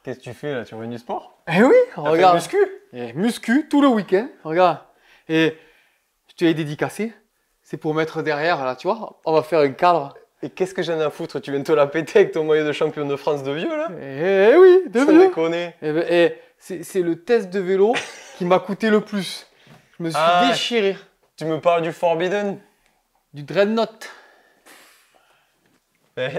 Qu'est-ce que tu fais là? Tu reviens du sport? Eh oui, regarde. Muscu? Muscu tout le week-end, regarde. Et je te l'ai dédicacé. C'est pour mettre derrière, là, tu vois. On va faire un cadre. Et qu'est-ce que j'en ai à foutre? Tu viens de te la péter avec ton maillot de champion de France de vieux là? Eh oui, de Sans vieux. déconner. C'est le test de vélo qui m'a coûté le plus. Je me suis déchiré. Tu me parles du Forbidden? Du Dreadnought.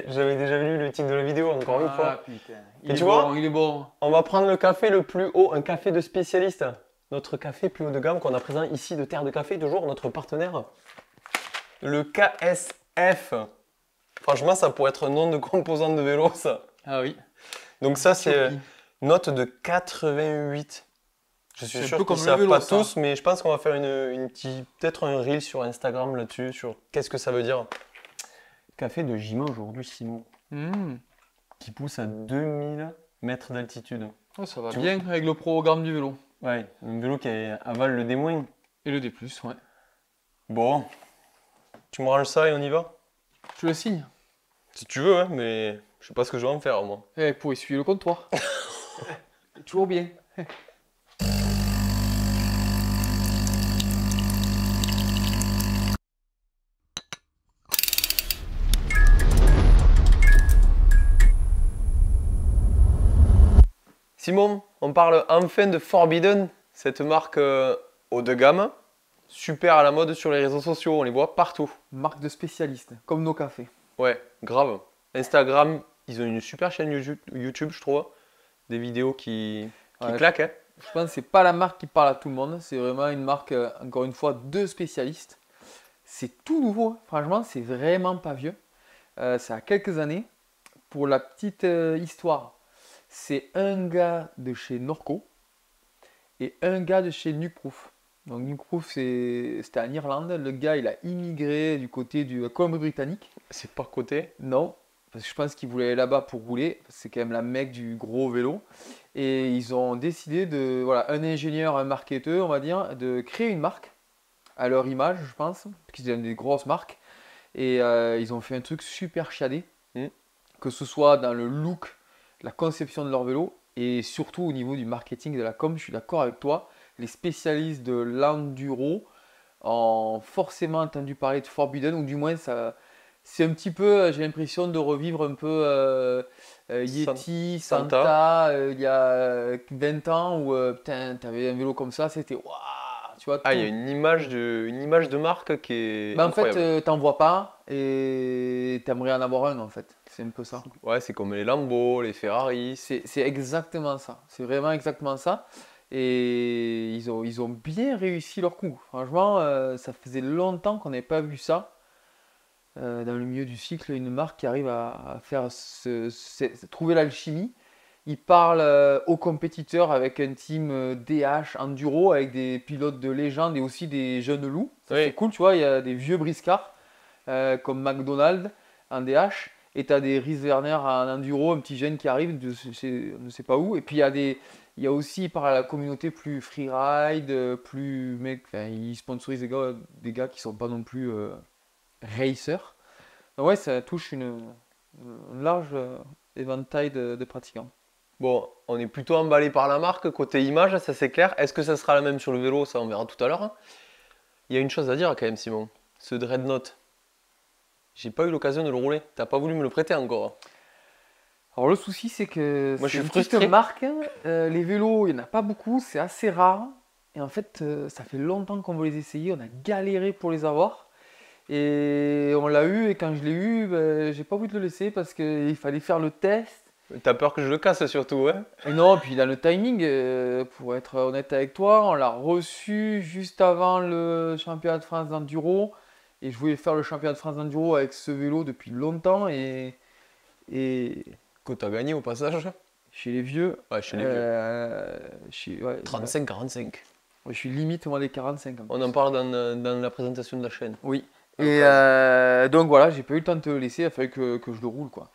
J'avais déjà vu le titre de la vidéo encore une fois. Putain. Et tu vois, il est bon. on va prendre le café le plus haut, un café de spécialiste. Notre café plus haut de gamme qu'on a présent ici de Terre de Café, toujours notre partenaire. Le KSF. Franchement, ça pourrait être un nom de composante de vélo, ça. Ah oui. Donc ça, c'est note de 88. Je suis sûr qu'ils ne savent pas tous, mais je pense qu'on va faire peut-être un reel sur Instagram là-dessus, sur qu'est-ce que ça veut dire. Café de Jima aujourd'hui, Simon. Qui pousse à 2000 mètres d'altitude. Oh, ça va bien avec le programme du vélo. Ouais, un vélo qui avale le D-. Et le D+, ouais. Bon, tu me ranges ça et on y va? Je le signe. Si tu veux, hein, mais je sais pas ce que je vais en faire, moi. Pour essuyer le comptoir. Toujours bien. Simon, on parle enfin de Forbidden, cette marque haut de gamme, super à la mode sur les réseaux sociaux, on les voit partout. Marque de spécialiste, comme nos cafés. Ouais, grave. Instagram, ils ont une super chaîne YouTube, je trouve. Des vidéos qui claquent. Hein. Je pense que c'est pas la marque qui parle à tout le monde, c'est vraiment une marque, encore une fois, de spécialistes. C'est tout nouveau, franchement, c'est vraiment pas vieux. Ça a quelques années. Pour la petite histoire, c'est un gars de chez Norco et un gars de chez Nukeproof. Donc Nukeproof, c'était en Irlande. Le gars, il a immigré du côté du Colombie-Britannique. C'est par côté? Non, parce que je pense qu'il voulait aller là-bas pour rouler. C'est quand même la mecque du gros vélo. Et ils ont décidé de, voilà, un ingénieur, un marketeur, on va dire, de créer une marque à leur image, je pense, parce qu'ils ont des grosses marques. Et ils ont fait un truc super chiadé, que ce soit dans le look, la conception de leur vélo, et surtout au niveau du marketing et de la com. Je suis d'accord avec toi, les spécialistes de l'enduro ont forcément entendu parler de Forbidden, ou du moins c'est un petit peu, j'ai l'impression de revivre un peu Yeti, Santa, il y a 20 ans, où putain, t'avais un vélo comme ça, c'était waouh, tu vois. Ah, il y a une image de marque qui est incroyable. En fait, t'en vois pas et t'aimerais en avoir un, en fait. C'est un peu ça. Ouais, c'est comme les Lambo, les Ferrari. C'est exactement ça. C'est vraiment exactement ça. Et ils ont bien réussi leur coup. Franchement, ça faisait longtemps qu'on n'avait pas vu ça. Dans le milieu du cycle, une marque qui arrive à faire trouver l'alchimie. Ils parlent aux compétiteurs avec un team DH Enduro, avec des pilotes de légende et aussi des jeunes loups. C'est cool, tu vois, il y a des vieux briscards comme McDonald en DH. Et tu as des Rhys Werner en enduro, un petit jeune qui arrive de on ne sait pas où. Et puis il y a aussi par la communauté plus freeride, plus mec, ils sponsorisent des gars qui ne sont pas non plus racers. Donc ouais, ça touche une large éventail de pratiquants. Bon, on est plutôt emballé par la marque, côté image, ça c'est clair. Est-ce que ça sera la même sur le vélo? Ça on verra tout à l'heure. Il y a une chose à dire quand même, Simon. Ce Dreadnought, j'ai pas eu l'occasion de le rouler. T'as pas voulu me le prêter encore. Alors le souci, c'est que moi, je suis une frustré. petite marque. Les vélos, il n'y en a pas beaucoup, c'est assez rare. Et en fait, ça fait longtemps qu'on veut les essayer. On a galéré pour les avoir. Et on l'a eu. Et quand je l'ai eu, j'ai pas voulu te le laisser parce qu'il fallait faire le test. T'as peur que je le casse surtout, hein? Et non, puis dans le timing, pour être honnête avec toi, on l'a reçu juste avant le championnat de France d'enduro. Et je voulais faire le championnat de France d'enduro avec ce vélo depuis longtemps. Et que tu as gagné au passage? Chez les vieux. Ouais, chez les vieux. Ouais, 35-45. Ouais, je suis limite moi des 45. On en parle dans la présentation de la chaîne. Oui. Et donc voilà, j'ai pas eu le temps de te le laisser, il a fallu que je le roule, quoi.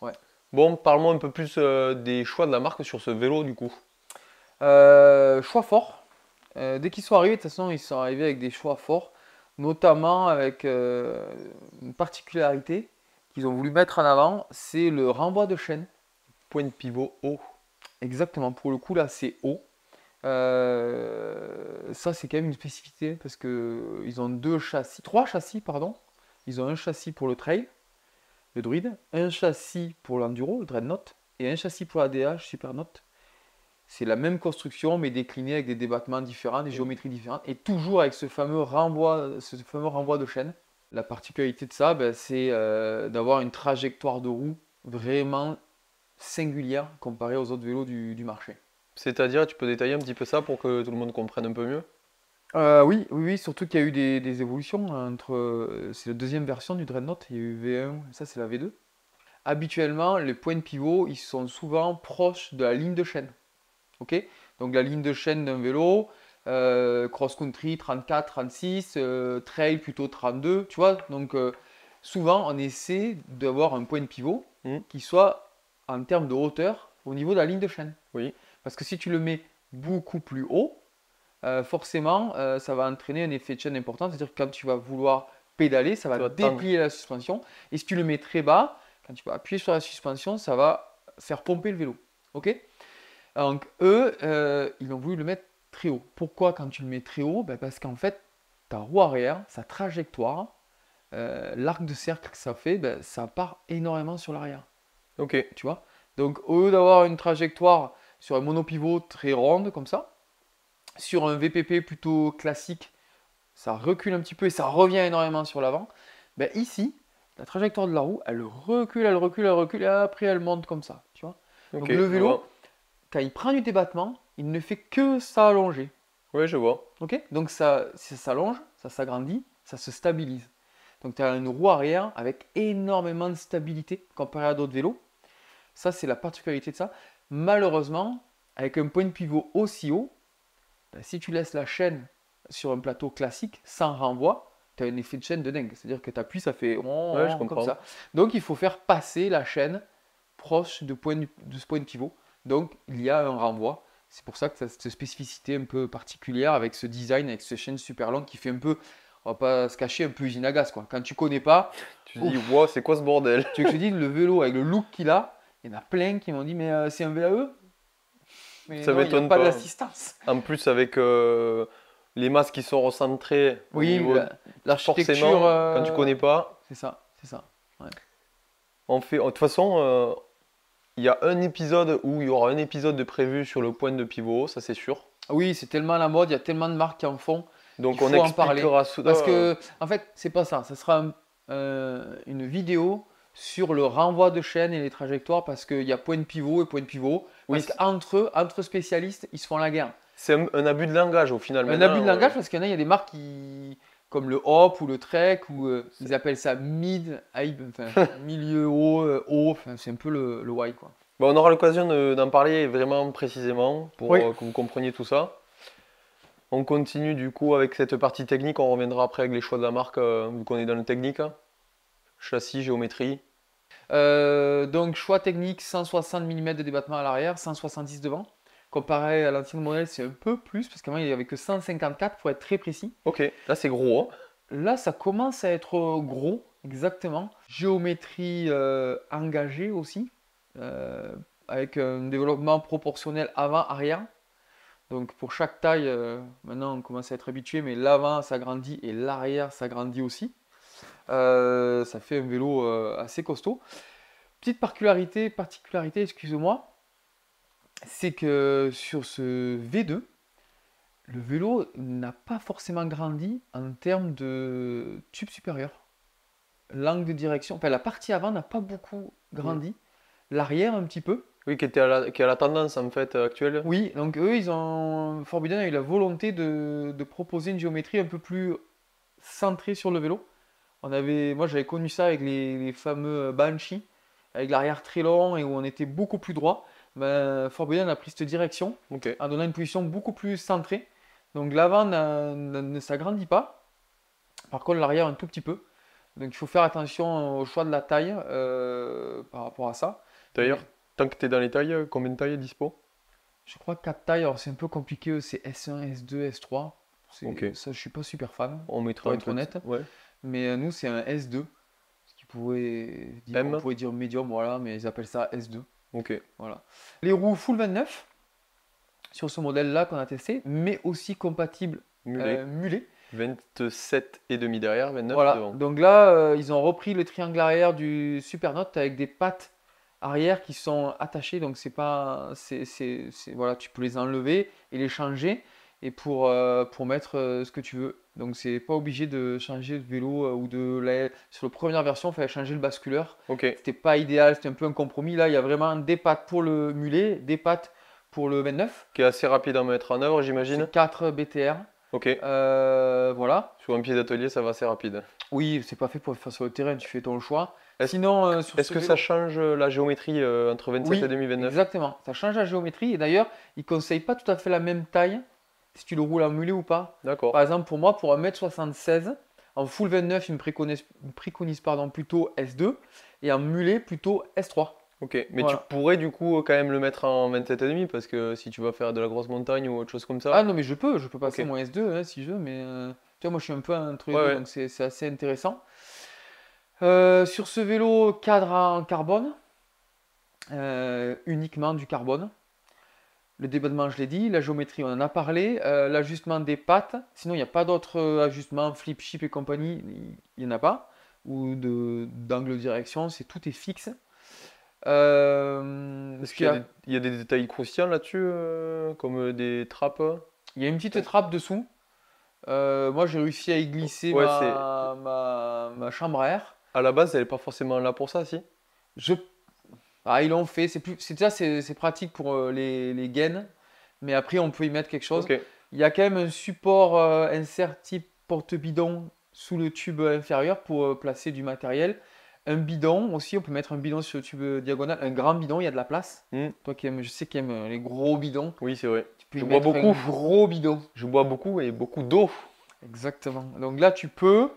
Ouais. Bon, parle-moi un peu plus des choix de la marque sur ce vélo du coup. Choix forts. Dès qu'ils sont arrivés, de toute façon, ils sont arrivés avec des choix forts, notamment avec une particularité qu'ils ont voulu mettre en avant, c'est le renvoi de chaîne. Point de pivot haut. Exactement, pour le coup, là, c'est haut. Ça, c'est quand même une spécificité parce que ils ont trois châssis, pardon. Ils ont un châssis pour le trail, le Druid, un châssis pour l'enduro, le Dreadnought, et un châssis pour la DH, Supernote. C'est la même construction, mais déclinée avec des débattements différents, des géométries différentes, et toujours avec ce fameux renvoi de chaîne. La particularité de ça, ben, c'est d'avoir une trajectoire de roue vraiment singulière comparée aux autres vélos du marché. C'est-à-dire, tu peux détailler un petit peu ça pour que tout le monde comprenne un peu mieux? Oui, surtout qu'il y a eu des évolutions c'est la deuxième version du Dreadnought, il y a eu V1, ça c'est la V2. Habituellement, les points de pivot, ils sont souvent proches de la ligne de chaîne. Ok. Donc la ligne de chaîne d'un vélo, cross-country 34, 36, trail plutôt 32, tu vois. Donc souvent, on essaie d'avoir un point de pivot qui soit en termes de hauteur au niveau de la ligne de chaîne. Oui. Parce que si tu le mets beaucoup plus haut, forcément, ça va entraîner un effet de chaîne important. C'est-à-dire que quand tu vas vouloir pédaler, ça va déplier la suspension. Et si tu le mets très bas, quand tu vas appuyer sur la suspension, ça va faire pomper le vélo. Ok. Donc eux, ils ont voulu le mettre très haut. Pourquoi quand tu le mets très haut? Ben, parce qu'en fait, ta roue arrière, sa trajectoire, l'arc de cercle que ça fait, ben, ça part énormément sur l'arrière. Ok. Tu vois? Donc au lieu d'avoir une trajectoire sur un monopivot très ronde comme ça, sur un VPP plutôt classique, ça recule un petit peu et ça revient énormément sur l'avant. Ben, ici, la trajectoire de la roue, elle recule, elle recule, elle recule, et après elle monte comme ça. Tu vois? Donc le vélo, quand il prend du débattement, il ne fait que s'allonger. Oui, je vois. Ok. Donc ça s'allonge, ça s'agrandit, ça se stabilise. Donc tu as une roue arrière avec énormément de stabilité comparé à d'autres vélos. Ça, c'est la particularité de ça. Malheureusement, avec un point de pivot aussi haut, ben, si tu laisses la chaîne sur un plateau classique sans renvoi, tu as un effet de chaîne de dingue. C'est-à-dire que tu appuies, ça fait comme ça. Donc il faut faire passer la chaîne proche de ce point de pivot. Donc il y a un renvoi. C'est pour ça que tu as cette spécificité un peu particulière avec ce design, avec cette chaîne super longue qui fait un peu, on va pas se cacher, un peu usine à gaz, quoi. Quand tu connais pas, tu te dis, wow, c'est quoi ce bordel? Tu veux que je te dise, le vélo avec le look qu'il a, il y en a plein qui m'ont dit, mais c'est un VAE? Mais ça non, il n'y a pas d'assistance. En plus, avec les masques qui sont recentrés au Oui, niveau, l'architecture. Forcément, quand tu connais pas. C'est ça, c'est ça. Ouais. De toute façon, il y a un épisode où il y aura un épisode de prévu sur le point de pivot, ça c'est sûr. Oui, c'est tellement à la mode, il y a tellement de marques qui en font. Donc on expliquera ça. Parce que, en fait, c'est pas ça. Ça sera une vidéo sur le renvoi de chaîne et les trajectoires parce qu'il y a point de pivot et point de pivot. Parce qu'entre eux, entre spécialistes, ils se font la guerre. C'est un abus de langage au final. Un abus de langage parce qu'il y en a des marques comme le Hop ou le Trek, ou ils appellent ça mid, high, enfin, milieu haut, enfin, c'est un peu le why, quoi. Bon, on aura l'occasion d'en parler vraiment précisément pour que vous compreniez tout ça. On continue du coup avec cette partie technique, on reviendra après avec les choix de la marque, vu qu'on est dans le technique. Châssis, géométrie. Donc choix technique, 160 mm de débattement à l'arrière, 170 devant. Comparé à l'ancien modèle, c'est un peu plus, parce qu'avant il n'y avait que 154 pour être très précis. Ok, là c'est gros. Hein. Là ça commence à être gros, exactement. Géométrie engagée aussi, avec un développement proportionnel avant-arrière. Donc pour chaque taille, maintenant on commence à être habitué, mais l'avant s'agrandit et l'arrière s'agrandit aussi. Ça fait un vélo assez costaud. Petite particularité, excusez-moi, c'est que sur ce V2, le vélo n'a pas forcément grandi en termes de tube supérieur. L'angle de direction, enfin la partie avant n'a pas beaucoup grandi, l'arrière un petit peu. Oui, qui a la tendance en fait actuelle. Oui, donc eux, Forbidden a eu la volonté de proposer une géométrie un peu plus centrée sur le vélo. Moi j'avais connu ça avec les fameux Banshee, avec l'arrière très long et où on était beaucoup plus droit. Forbidden a pris cette direction en donnant une position beaucoup plus centrée. Donc l'avant ne s'agrandit pas. Par contre l'arrière un tout petit peu. Donc il faut faire attention au choix de la taille par rapport à ça. D'ailleurs, tant que tu es dans les tailles, combien de tailles est dispo? Je crois 4 tailles, alors c'est un peu compliqué, c'est S1, S2, S3. Ça je suis pas super fan, on mettra pour être honnête. Ouais. Mais nous c'est un S2. On pourrait dire médium, voilà, mais ils appellent ça S2. Ok. Voilà. Les roues full 29 sur ce modèle-là qu'on a testé, mais aussi compatible mulet. 27,5 derrière, 29 voilà. devant. Donc là, ils ont repris le triangle arrière du Supernote avec des pattes arrière qui sont attachées. Donc c'est pas, voilà, tu peux les enlever et les changer et pour mettre ce que tu veux. Donc c'est pas obligé de changer de vélo ou sur la première version, il fallait changer le basculeur. Ok. C'était pas idéal, c'était un peu un compromis. Là, il y a vraiment des pattes pour le mulet, des pattes pour le 29. Qui est assez rapide à mettre en œuvre, j'imagine. C'est 4 BTR. Ok. Voilà. Sur un pied d'atelier, ça va assez rapide. Oui, c'est pas fait pour faire sur le terrain, tu fais ton choix. Sinon, est-ce que ça change la géométrie entre 27 et 2029? Exactement, ça change la géométrie et d'ailleurs, ils ne conseillent pas tout à fait la même taille si tu le roules en mulet ou pas. D'accord. Par exemple, pour moi, pour 1m76, en full 29, ils me préconisent plutôt S2 et en mulet plutôt S3. Ok, mais voilà. Tu pourrais du coup quand même le mettre en 27,5 parce que si tu vas faire de la grosse montagne ou autre chose comme ça. Ah non, mais je peux passer mon S2 hein, si je veux, mais tu vois, moi je suis un peu entre les deux, donc c'est assez intéressant. Sur ce vélo, cadre en carbone, uniquement du carbone. Le débattement, je l'ai dit. La géométrie, on en a parlé. L'ajustement des pattes. Sinon, il n'y a pas d'autres ajustements, flip, chip et compagnie. Il n'y en a pas. Ou d'angle de direction. Tout est fixe. Est-ce qu'il y a des détails croustillants là-dessus, comme des trappes? Il y a une petite trappe dessous. Moi, j'ai réussi à y glisser ma chambre à air. À la base, elle n'est pas forcément là pour ça, si? Ils l'ont fait. C'est pratique pour les gaines. Mais après, on peut y mettre quelque chose. Okay. Il y a quand même un support insert type porte-bidon sous le tube inférieur pour placer du matériel. Un bidon aussi, on peut mettre un bidon sur le tube diagonal. Un grand bidon, il y a de la place. Toi qui aimes, je sais qu'il aime les gros bidons. Oui, c'est vrai. Je bois beaucoup. Un gros bidon. Je bois beaucoup et beaucoup d'eau. Exactement. Donc là, tu peux.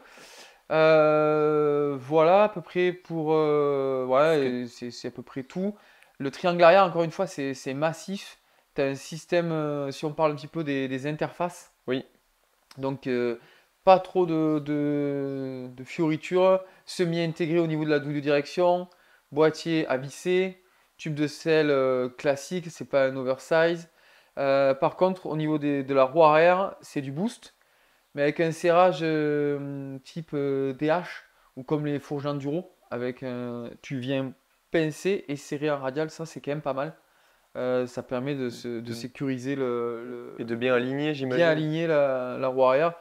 Voilà à peu près pour. C'est à peu près tout. Le triangle arrière, encore une fois, c'est massif. Tu as un système, si on parle un petit peu des interfaces. Oui. Donc, pas trop de fioritures. Semi-intégré au niveau de la douille de direction. Boîtier à visser. Tube de selle classique, c'est pas un oversize. Par contre, au niveau de la roue arrière, c'est du boost. Mais avec un serrage type DH ou comme les fourches enduro. Tu viens pincer et serrer en radial, ça c'est quand même pas mal. Ça permet de sécuriser et de bien aligner, j'imagine. Bien aligner la roue arrière.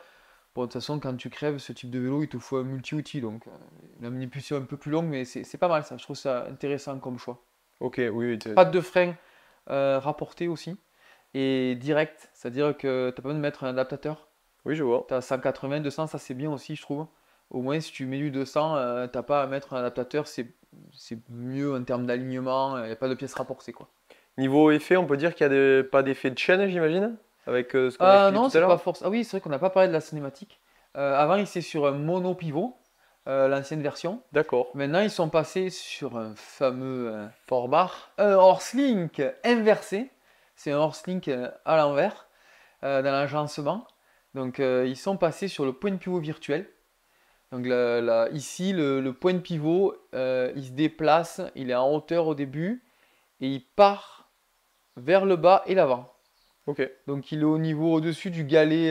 Bon, de toute façon, quand tu crèves ce type de vélo, il te faut un multi-outil. Donc, la manipulation est un peu plus longue, mais c'est pas mal ça. Je trouve ça intéressant comme choix. Ok, oui. Patte de frein rapportée aussi. Et direct, c'est-à-dire que tu n'as pas besoin de mettre un adaptateur. Oui, je vois. Tu as 180, 200, ça c'est bien aussi, je trouve. Au moins, si tu mets du 200, tu n'as pas à mettre un adaptateur. C'est mieux en termes d'alignement. Il n'y a pas de pièces rapportées, quoi. Niveau effet, on peut dire qu'il n'y a pas d'effet de chaîne, j'imagine, avec ce qu'on a expliqué tout à l'heure. Pas forcément. Ah oui, c'est vrai qu'on n'a pas parlé de la cinématique. Avant, ils étaient sur un mono-pivot, l'ancienne version. D'accord. Maintenant, ils sont passés sur un fameux Four-bar. Un horse-link inversé. C'est un horse-link à l'envers dans l'agencement. Donc, ils sont passés sur le point de pivot virtuel. Donc, ici, le point de pivot, il se déplace, il est en hauteur au début et il part vers le bas et l'avant. Ok. Donc il est au niveau au-dessus du galet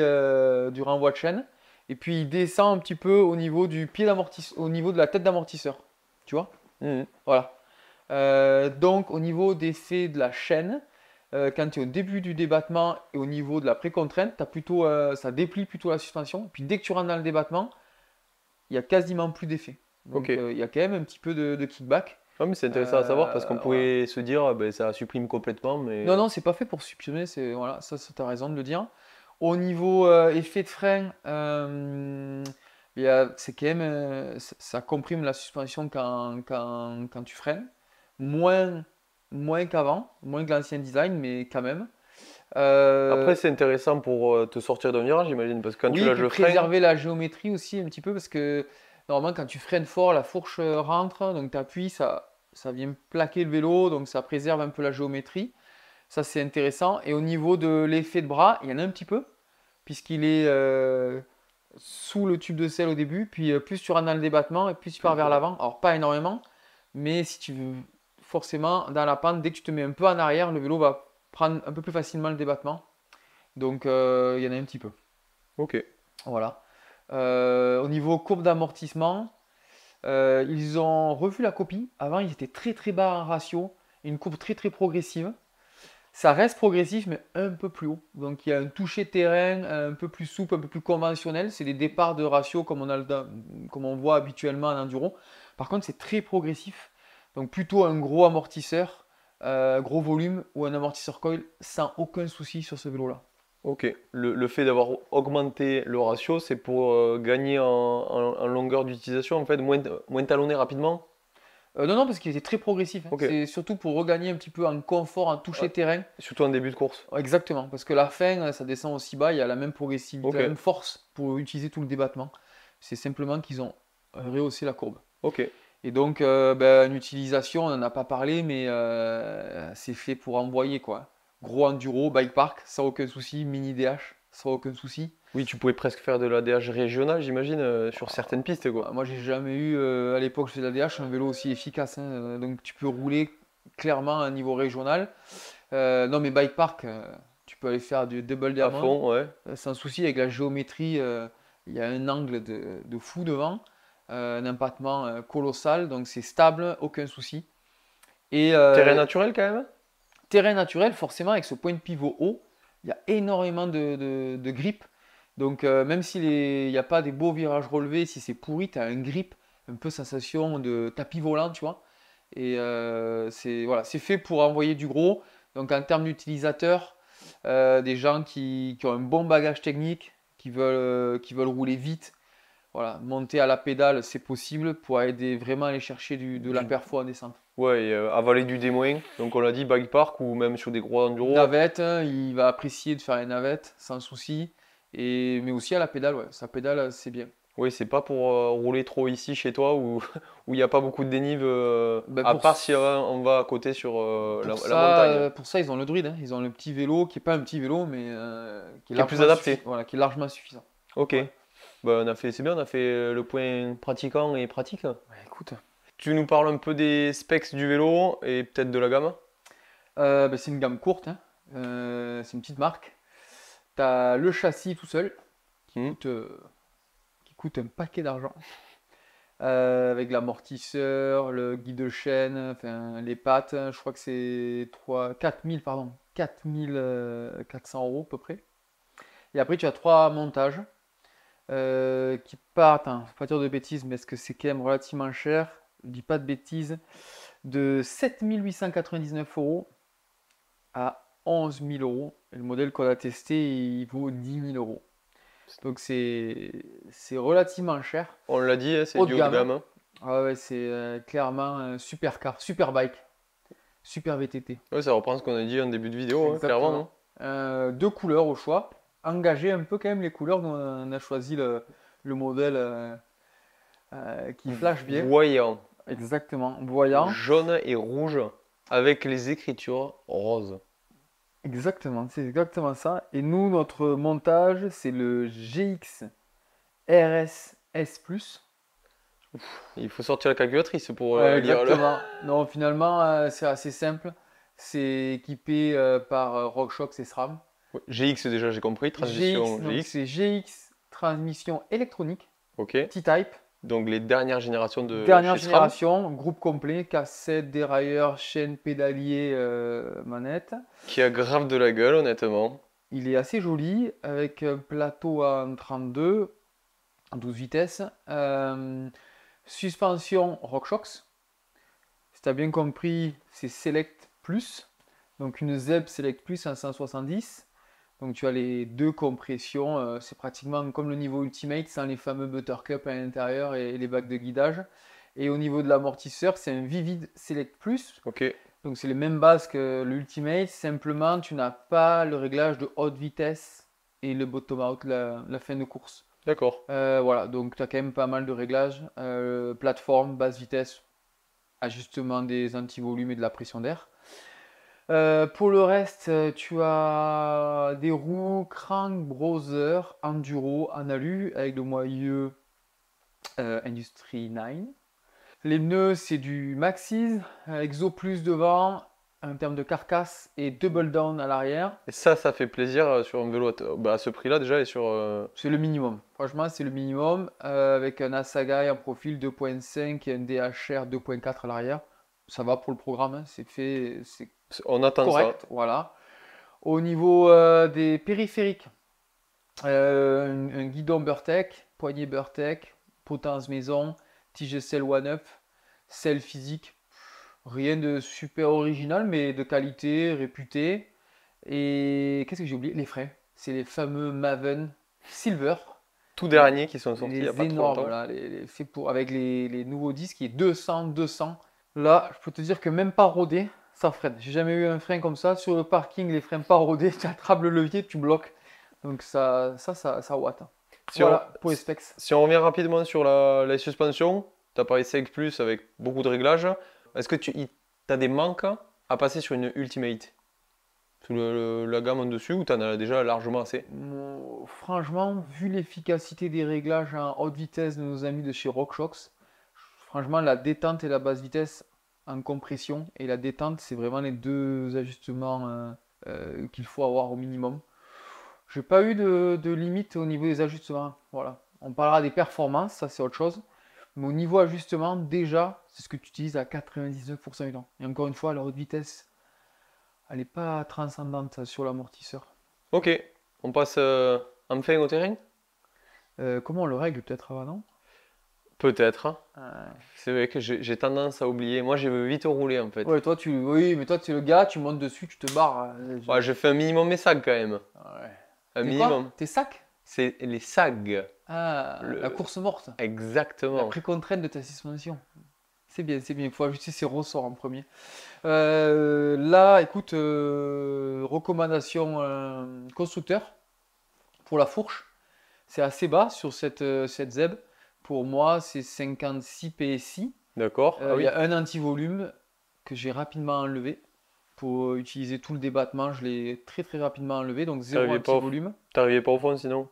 du renvoi de chaîne. Et puis il descend un petit peu au niveau du pied d'amortisseur, au niveau de la tête d'amortisseur. Tu vois? Voilà. Donc au niveau d'effet de la chaîne, quand tu es au début du débattement et au niveau de la précontrainte, ça déplie plutôt la suspension. Puis dès que tu rentres dans le débattement, il n'y a quasiment plus d'effet. Donc il y a quand même un petit peu de kickback. Ah, mais c'est intéressant à savoir parce qu'on pourrait se dire ça supprime complètement. Mais... Non, c'est pas fait pour supprimer, voilà, ça tu as raison de le dire. Au niveau effet de frein, c'est quand même, ça comprime la suspension quand tu freines. Moins qu'avant, moins que l'ancien design, mais quand même. Après, c'est intéressant pour te sortir d'un virage, j'imagine, parce que quand tu lâches le frein... préserver la géométrie aussi un petit peu, parce que normalement, quand tu freines fort, la fourche rentre, donc tu appuies, ça vient plaquer le vélo, donc ça préserve un peu la géométrie. Ça, c'est intéressant. Et au niveau de l'effet de bras, il y en a un petit peu, puisqu'il est sous le tube de selle au début, puis plus tu rentres dans le débattement, et plus tu pars vers l'avant. Alors, pas énormément, mais si tu veux forcément, dans la pente, dès que tu te mets un peu en arrière, le vélo va prendre un peu plus facilement le débattement. Donc, il y en a un petit peu. Ok. Voilà. Au niveau courbe d'amortissement, ils ont revu la copie. Avant, ils étaient très très bas en ratio. Une courbe très très progressive. Ça reste progressif, mais un peu plus haut. Donc il y a un toucher terrain un peu plus souple, un peu plus conventionnel. C'est des départs de ratio comme on voit habituellement en enduro. Par contre, c'est très progressif. Donc plutôt un gros amortisseur, gros volume ou un amortisseur coil sans aucun souci sur ce vélo-là. Ok. Le fait d'avoir augmenté le ratio, c'est pour gagner en longueur d'utilisation, en fait, moins talonner rapidement? Non, parce qu'il était très progressif, hein. Ok. C'est surtout pour regagner un petit peu en confort, en toucher Ouais. terrain. Surtout en début de course. Exactement, parce que la fin, ça descend aussi bas, il y a la même progressivité, Ok. la même force pour utiliser tout le débattement. C'est simplement qu'ils ont rehaussé la courbe. Ok. Et donc, une utilisation, on n'en a pas parlé, mais c'est fait pour envoyer, quoi. Gros enduro, bike park, sans aucun souci, mini DH, sans aucun souci. Oui, tu pouvais presque faire de la l'ADH régionale, j'imagine, sur certaines pistes, quoi. Moi, j'ai jamais eu, à l'époque, je faisais de la DH, un vélo aussi efficace, hein. Donc, tu peux rouler clairement à un niveau régional. Non, mais bike park, tu peux aller faire du double À diamond fond, ouais. sans souci. Avec la géométrie, il y a un angle de fou devant, un empattement colossal, donc c'est stable, aucun souci. Et Terrain naturel, quand même? terrain naturel, forcément, avec ce point de pivot haut, il y a énormément de grip. Donc, même s'il n'y a pas des beaux virages relevés, si c'est pourri, tu as un grip, un peu sensation de tapis volant, tu vois. Et c'est fait pour envoyer du gros. Donc, en termes d'utilisateurs, des gens qui ont un bon bagage technique, qui veulent rouler vite, voilà, monter à la pédale, c'est possible pour vraiment aller chercher de la perfo en descente. Ouais, et, avaler du D-, donc on l'a dit, bike park ou même sur des gros enduro. Navette, hein, il va apprécier de faire les navettes sans souci. Mais aussi à la pédale, ouais, sa pédale, c'est bien. Oui, c'est pas pour rouler trop ici chez toi où où il n'y a pas beaucoup de dénive, Ben, à part si on va à côté sur la montagne, pour ça, ils ont le druide, hein. Ils ont le petit vélo qui est pas un petit vélo, mais qui est plus adapté. voilà, qui est largement suffisant. Ok, Ouais. bah, c'est bien, on a fait le point pratiquant et pratique. Ouais, écoute, Tu nous parles un peu des specs du vélo et peut-être de la gamme? c'est une gamme courte, hein. C'est une petite marque. Tu as le châssis tout seul Hmm. qui coûte un paquet d'argent. Avec l'amortisseur, le guide de chaîne, enfin, les pattes, je crois que c'est 4000, pardon, 4400 € à peu près. Et après, tu as trois montages qui partent, hein, faut pas dire de bêtises, mais est-ce que c'est quand même relativement cher? Je dis pas de bêtises, de 7 899 € à 11 000 €. Et le modèle qu'on a testé, il vaut 10 000 €. Donc c'est relativement cher. On l'a dit, hein, c'est Haut du de haut de gamme, hein. gamme, hein. Ah ouais, c'est clairement un super car, super bike, super VTT. Ouais, ça reprend ce qu'on a dit en début de vidéo, hein, clairement, non? Exactement. Deux couleurs au choix. Engager un peu quand même les couleurs dont on a choisi le modèle qui flash bien. Voyant, Exactement. Voyant. jaune et rouge, avec les écritures roses. Exactement, c'est exactement ça. Et nous, notre montage, c'est le GX RS S+. Il faut sortir la calculatrice pour Ouais, lire le... exactement. Non, finalement, c'est assez simple. C'est équipé par RockShox et SRAM. Ouais, GX déjà, j'ai compris, GX, transition donc GX. c'est GX transmission électronique, Ok. T-Type, Donc les dernières générations de dernière chez SRAM. génération, groupe complet, cassette, dérailleur, chaîne, pédalier, manette. Qui a grave de la gueule, honnêtement. Il est assez joli avec un plateau en 32, en 12 vitesses. Suspension RockShox. Si tu as bien compris, c'est Select Plus. Donc une ZEB Select Plus en 170. Donc tu as les deux compressions, c'est pratiquement comme le niveau Ultimate sans les fameux Buttercup à l'intérieur et les bacs de guidage. Et au niveau de l'amortisseur, c'est un Vivid Select Plus. Ok. Donc c'est les mêmes bases que l'Ultimate, simplement tu n'as pas le réglage de haute vitesse et le bottom out, la fin de course. D'accord. Voilà, donc tu as quand même pas mal de réglages. Plateforme, basse vitesse, ajustement des anti-volumes et de la pression d'air. Pour le reste, tu as des roues Crank Browser Enduro en alu avec le moyeu Industry 9. Les pneus, c'est du Maxxis, Exo Plus devant, en termes de carcasse, et Double Down à l'arrière. Et ça fait plaisir sur un vélo à ce prix-là déjà et sur... C'est le minimum. Franchement, c'est le minimum. Avec un Asagai en profil 2.5 et un DHR 2.4 à l'arrière. Ça va pour le programme, hein. C'est fait, c'est On attend correct. ça. Voilà. Au niveau des périphériques, un guidon Burtec, poignée Burtec, potence maison, tige selle One-Up, selle physique. Rien de super original, mais de qualité, réputé. Et qu'est-ce que j'ai oublié? Les freins. C'est les fameux Maven Silver. Tout dernier qui sont sortis il n'y a pas trop longtemps. Là, faits avec les nouveaux disques qui est 200. Là, je peux te dire que même pas rodé, ça freine. J'ai jamais eu un frein comme ça. Sur le parking, les freins pas rodés, tu attrapes le levier, tu bloques. Donc ça watt. Voilà, pour les specs. Si on revient rapidement sur la suspension, tu as parlé CX Plus avec beaucoup de réglages. Est-ce que tu as des manques à passer sur une Ultimate? Sous la gamme en dessus ou tu en as déjà largement assez? Franchement, vu l'efficacité des réglages en haute vitesse de nos amis de chez RockShox, franchement, la détente et la basse vitesse en compression et la détente, c'est vraiment les deux ajustements qu'il faut avoir au minimum. J'ai pas eu de limite au niveau des ajustements. Voilà. On parlera des performances, ça c'est autre chose. Mais au niveau ajustement, déjà, c'est ce que tu utilises à 99% du temps. Et encore une fois, la haute vitesse, elle n'est pas transcendante sur l'amortisseur. Ok, on passe enfin au terrain. Comment on le règle peut-être avant, non? Peut-être. C'est vrai que j'ai tendance à oublier. Moi, je veux vite rouler en fait. Ouais, oui, mais toi, tu es le gars, tu montes dessus, tu te barres. Ouais, je fais un minimum mes sacs quand même. Ouais. Un minimum. Tes sacs? C'est les sags. Ah, la course morte. Exactement. La pré-contrainte de ta suspension. C'est bien, c'est bien. Il faut ajuster ses ressorts en premier. Là, écoute, recommandation constructeur pour la fourche. C'est assez bas sur cette ZEB. Pour moi, c'est 56 PSI. D'accord. Il y a un anti-volume que j'ai rapidement enlevé. Pour utiliser tout le débattement, je l'ai très rapidement enlevé. Donc zéro anti-volume. T'arrivais pas au fond sinon?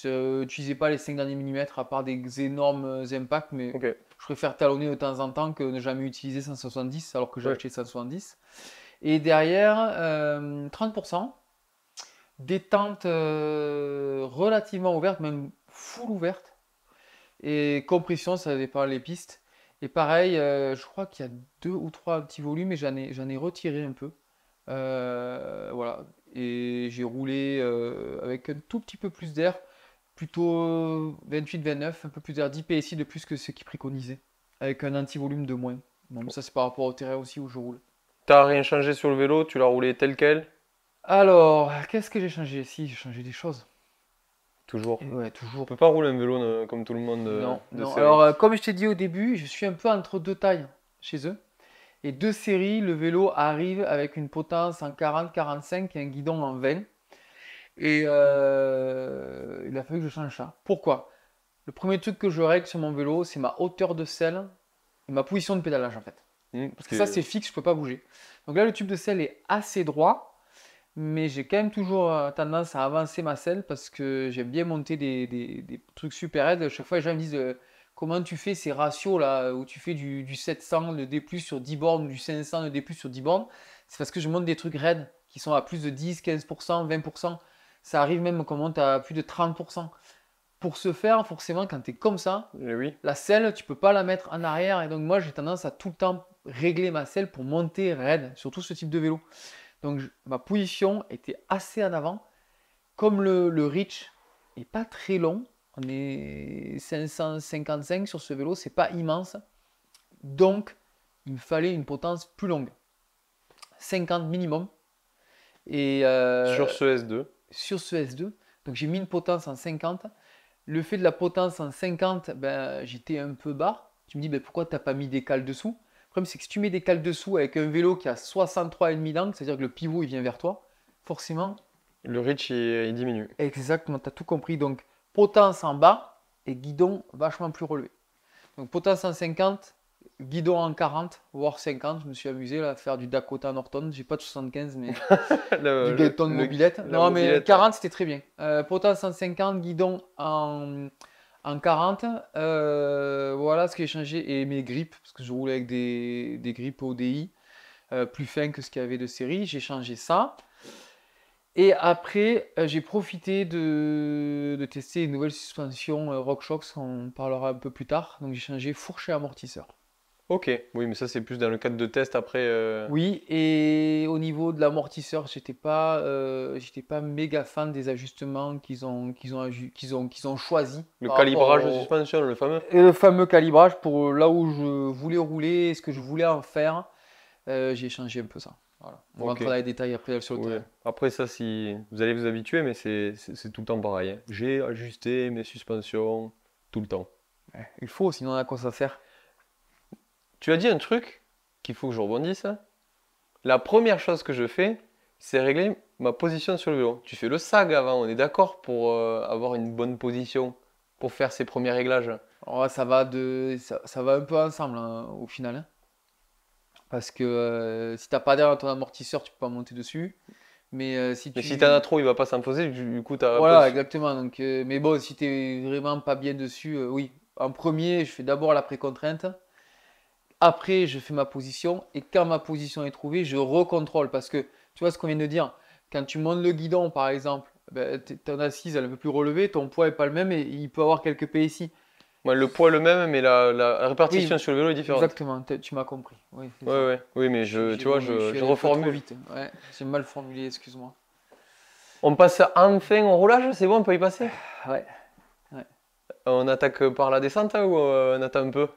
N'utilisez pas les 5 derniers millimètres à part des énormes impacts, mais je préfère talonner de temps en temps que ne jamais utiliser 170 alors que j'ai acheté 170. Et derrière, 30%, détente relativement ouverte, même full ouverte. Et compression, ça dépend des pistes. Et pareil, je crois qu'il y a 2 ou 3 petits volumes et j'en ai retiré un peu. Voilà. Et j'ai roulé avec un tout petit peu plus d'air. Plutôt 28-29, un peu plus d'air, 10 PSI de plus que ce qui préconisait, avec un anti-volume de moins. Donc ça c'est par rapport au terrain aussi où je roule. T'as rien changé sur le vélo, tu l'as roulé tel quel? Alors, qu'est-ce que j'ai changé? Si, j'ai changé des choses. Toujours. Ouais, toujours. On peut pas rouler un vélo comme tout le monde. Non. Alors, comme je t'ai dit au début, je suis un peu entre deux tailles chez eux. Et deux séries, le vélo arrive avec une potence en 40-45 et un guidon en 20. Et il a fallu que je change ça. Pourquoi? Le premier truc que je règle sur mon vélo, c'est ma hauteur de selle et ma position de pédalage en fait. Parce que ça c'est fixe, je ne peux pas bouger. Donc là le tube de selle est assez droit, mais j'ai quand même toujours tendance à avancer ma selle parce que j'aime bien monter des trucs super raides. Chaque fois les gens me disent comment tu fais ces ratios là où tu fais du 700 de D+ sur 10 bornes ou du 500 de D+ sur 10 bornes. C'est parce que je monte des trucs raides qui sont à plus de 10, 15%, 20%. Ça arrive même qu'on monte à plus de 30%. Pour ce faire, forcément, quand tu es comme ça, la selle, tu peux pas la mettre en arrière. Et donc, moi, j'ai tendance à tout le temps régler ma selle pour monter raide, surtout ce type de vélo. Donc, ma position était assez en avant. Comme le reach n'est pas très long, on est 555 sur ce vélo, c'est pas immense. Donc, il me fallait une potence plus longue. 50 minimum. Et sur ce S2. Sur ce S2. Donc, j'ai mis une potence en 50. Le fait de la potence en 50, ben, j'étais un peu bas. Tu me dis, ben, pourquoi tu n'as pas mis des cales dessous? Le problème, c'est que si tu mets des cales dessous avec un vélo qui a 63,5 d'angle, c'est-à-dire que le pivot il vient vers toi, forcément. Le reach il diminue. Exactement, tu as tout compris. Donc, potence en bas et guidon vachement plus relevé. Donc, potence en 50, guidon en 40, voire 50. Je me suis amusé là, à faire du Dakota Norton. J'ai pas de 75, mais du Gaeton mobilette. Non, mais 40, c'était très bien. Potence en 50, guidon en En 40, voilà ce qui a changé. Et mes grippes, parce que je roulais avec des grippes ODI plus fins que ce qu'il y avait de série. J'ai changé ça. Et après, j'ai profité de tester une nouvelle suspension RockShox, on parlera un peu plus tard. Donc j'ai changé fourche et amortisseur. Ok, oui, mais ça c'est plus dans le cadre de test après. Oui, et au niveau de l'amortisseur, j'étais pas méga fan des ajustements qu'ils ont choisi Le par rapport calibrage de suspension, le fameux. et le fameux calibrage pour là où je voulais rouler, ce que je voulais en faire. J'ai changé un peu ça. Voilà. On rentre dans les détails après sur le terrain. Après ça, si vous allez vous habituer, mais c'est tout le temps pareil, hein. J'ai ajusté mes suspensions tout le temps. Ouais, il faut, sinon à quoi ça sert? Tu as dit un truc qu'il faut que je rebondisse. La première chose que je fais, c'est régler ma position sur le vélo. Tu fais le sag avant, on est d'accord pour avoir une bonne position pour faire ces premiers réglages. Oh, ça va un peu ensemble hein, au final, hein. Parce que si t'as pas d'air dans ton amortisseur, tu peux pas monter dessus. Mais si Mais si t'en as trop, il va pas s'imposer. Du coup, t'as. Voilà, exactement. Donc, mais bon, si t'es vraiment pas bien dessus, oui. En premier, je fais d'abord la pré-contrainte. Après, je fais ma position. Et quand ma position est trouvée, je recontrôle. Parce que tu vois ce qu'on vient de dire. Quand tu montes le guidon, par exemple, ben, ton assise, elle est un peu plus relevée. Ton poids est pas le même et il peut avoir quelques PSI. Ouais, le poids est le même, mais la répartition Oui, sur le vélo est différente. exactement. Tu m'as compris. Oui, c'est ça. Ouais. Oui, mais tu vois, je reformule. Trop vite. Ouais, j'ai mal formulé, excuse-moi. On passe enfin au roulage, c'est bon, on peut y passer? Ouais. On attaque par la descente hein, ou on attend un peu?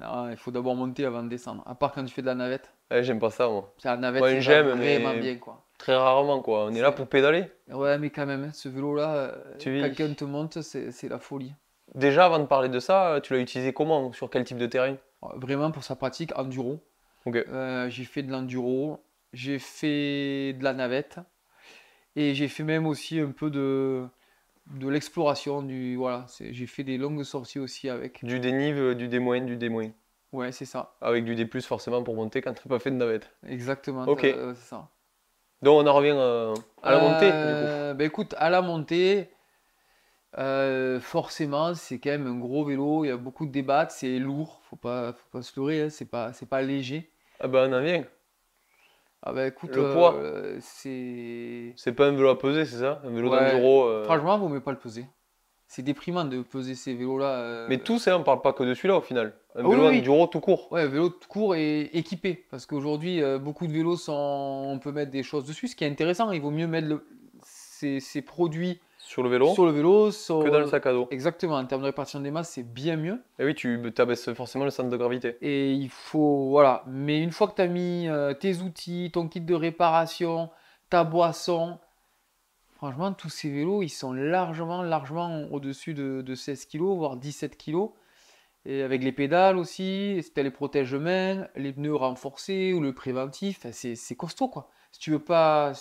Non, il faut d'abord monter avant de descendre. À part quand tu fais de la navette. J'aime pas ça, moi. La navette, Ouais, c'est j'aime, vraiment mais bien, quoi. très rarement, quoi. On est là pour pédaler. Ouais, mais quand même, hein, ce vélo-là, Tu quelqu'un te monte, c'est la folie. Déjà, avant de parler de ça, tu l'as utilisé comment? Sur quel type de terrain? Vraiment, pour sa pratique, enduro. Ok. J'ai fait de l'enduro, j'ai fait de la navette, et j'ai fait même aussi un peu de l'exploration. Voilà, j'ai fait des longues sorties aussi avec. Du dénive, du D-, Ouais, c'est ça. avec du D+, forcément, pour monter quand t'as pas fait de navette. Exactement, Ok. c'est ça. Donc, on en revient à la montée, du coup. Bah écoute, à la montée, forcément, c'est quand même un gros vélo. Il y a beaucoup de débats, c'est lourd, faut pas se leurrer, hein, c'est pas léger. Ah bah, on en vient. Ah bah écoute, Le poids. c'est. C'est pas un vélo à peser, c'est ça? Un vélo Ouais, d'enduro. franchement, vaut mieux pas le peser. C'est déprimant de peser ces vélos-là. Mais tous, hein, on parle pas que de celui-là, au final. Un Ah oui, vélo oui. enduro tout court. Ouais, vélo tout court et équipé. Parce qu'aujourd'hui, beaucoup de vélos on peut mettre des choses dessus. Ce qui est intéressant, il vaut mieux mettre ces produits Sur le vélo. sur le vélo. Que dans le sac à dos. Exactement, en termes de répartition des masses, c'est bien mieux. Et oui, tu abaisses forcément le centre de gravité. Et il faut, voilà. Mais une fois que tu as mis tes outils, ton kit de réparation, ta boisson, franchement, tous ces vélos, ils sont largement au-dessus de 16 kg, voire 17 kg. Et avec les pédales aussi, si tu as les protège-mains, les pneus renforcés ou le préventif, enfin, c'est costaud quoi. Si tu veux pas